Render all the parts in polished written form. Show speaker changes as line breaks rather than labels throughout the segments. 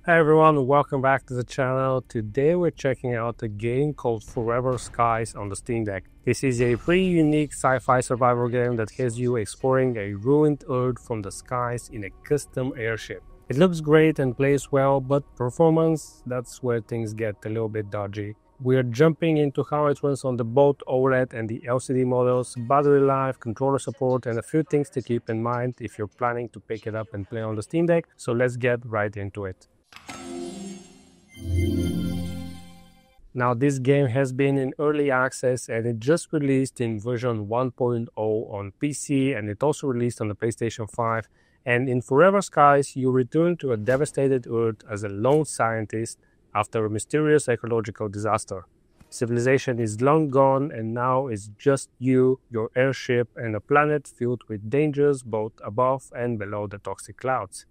Hi everyone, welcome back to the channel. Today we're checking out a game called Forever Skies on the Steam Deck. This is a pretty unique sci-fi survival game that has you exploring a ruined Earth from the skies in a custom airship. It looks great and plays well, but performance, that's where things get a little bit dodgy. We are jumping into how it runs on the both OLED and the LCD models, battery life, controller support, and a few things to keep in mind if you're planning to pick it up and play on the Steam Deck. So let's get right into it. Now this game has been in early access and it just released in version 1.0 on PC, and it also released on the PlayStation 5. And in Forever Skies, you return to a devastated Earth as a lone scientist after a mysterious ecological disaster. Civilization is long gone and now it's just you, your airship, and a planet filled with dangers both above and below the toxic clouds.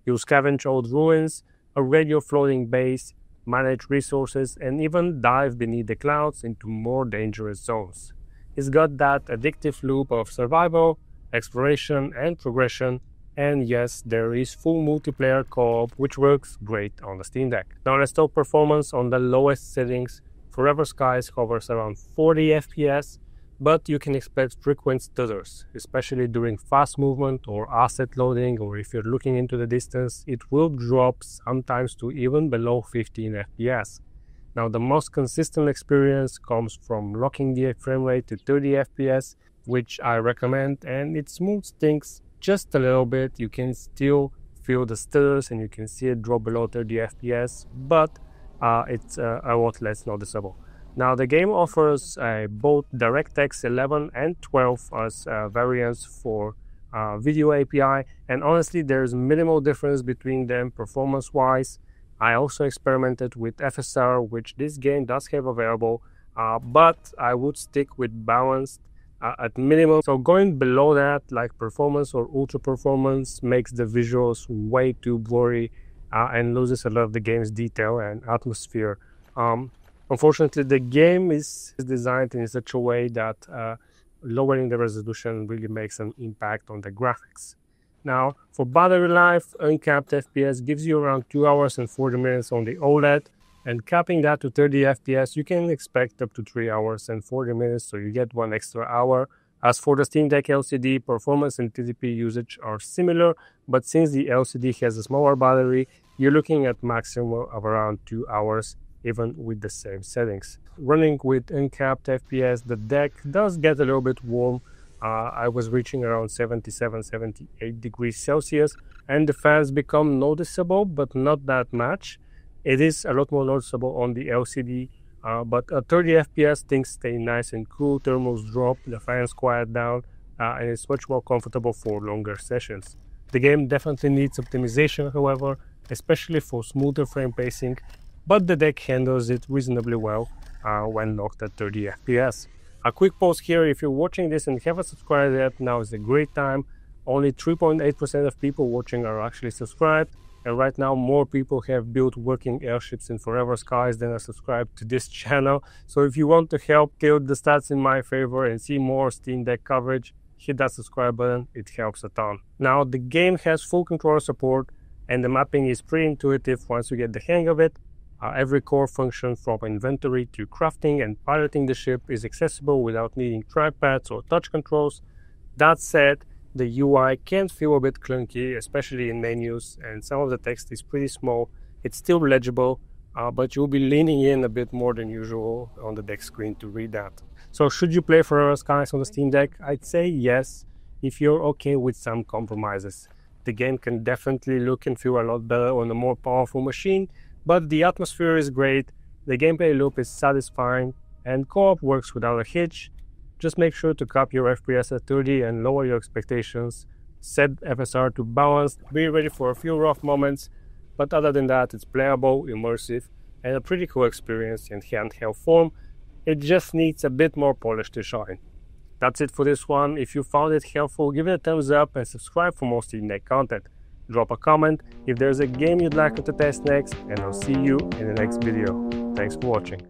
You scavenge old ruins, a radio floating base, manage resources, and even dive beneath the clouds into more dangerous zones. It's got that addictive loop of survival, exploration, and progression, and yes, there is full multiplayer co-op, which works great on the Steam Deck. Now let's talk performance on the lowest settings. Forever Skies hovers around 40 FPS, but you can expect frequent stutters, especially during fast movement or asset loading, or if you're looking into the distance, it will drop sometimes to even below 15 FPS. Now the most consistent experience comes from locking the frame rate to 30 FPS, which I recommend, and it smooths things just a little bit. You can still feel the stutters and you can see it drop below 30 FPS, but it's a lot less noticeable. Now the game offers both DirectX 11 and 12 as variants for video API, and honestly there's minimal difference between them performance-wise. I also experimented with FSR, which this game does have available, but I would stick with balanced at minimum. So going below that, like performance or ultra performance, makes the visuals way too blurry and loses a lot of the game's detail and atmosphere. Unfortunately, the game is designed in such a way that lowering the resolution really makes an impact on the graphics. Now, for battery life, uncapped FPS gives you around 2 hours and 40 minutes on the OLED, and capping that to 30 FPS, you can expect up to 3 hours and 40 minutes, so you get 1 extra hour. As for the Steam Deck LCD, performance and TDP usage are similar, but since the LCD has a smaller battery, you're looking at maximum of around 2 hours, even with the same settings. Running with uncapped FPS, the deck does get a little bit warm. I was reaching around 77-78 degrees Celsius, and the fans become noticeable, but not that much. It is a lot more noticeable on the LCD, but at 30 FPS, things stay nice and cool, thermals drop, the fans quiet down, and it's much more comfortable for longer sessions. The game definitely needs optimization, however, especially for smoother frame pacing, but the deck handles it reasonably well when locked at 30 FPS. A quick pause here: if you're watching this and haven't subscribed yet, now is a great time. Only 3.8% of people watching are actually subscribed, and right now more people have built working airships in Forever Skies than are subscribed to this channel. So if you want to help tilt the stats in my favor and see more Steam Deck coverage, hit that subscribe button, it helps a ton. Now the game has full controller support, and the mapping is pretty intuitive once you get the hang of it. Every core function from inventory to crafting and piloting the ship is accessible without needing trackpads or touch controls. That said, the UI can feel a bit clunky, especially in menus, and some of the text is pretty small. It's still legible, but you'll be leaning in a bit more than usual on the deck screen to read that. So should you play Forever Skies on the Steam Deck? I'd say yes, if you're okay with some compromises. The game can definitely look and feel a lot better on a more powerful machine, but the atmosphere is great, the gameplay loop is satisfying, and co-op works without a hitch. Just make sure to cap your FPS at 30 and lower your expectations. Set FSR to balanced, be ready for a few rough moments, but other than that, it's playable, immersive, and a pretty cool experience in handheld form. It just needs a bit more polish to shine. That's it for this one. If you found it helpful, give it a thumbs up and subscribe for more Steam Deck content. Drop a comment if there's a game you'd like me to test next, and I'll see you in the next video. Thanks for watching.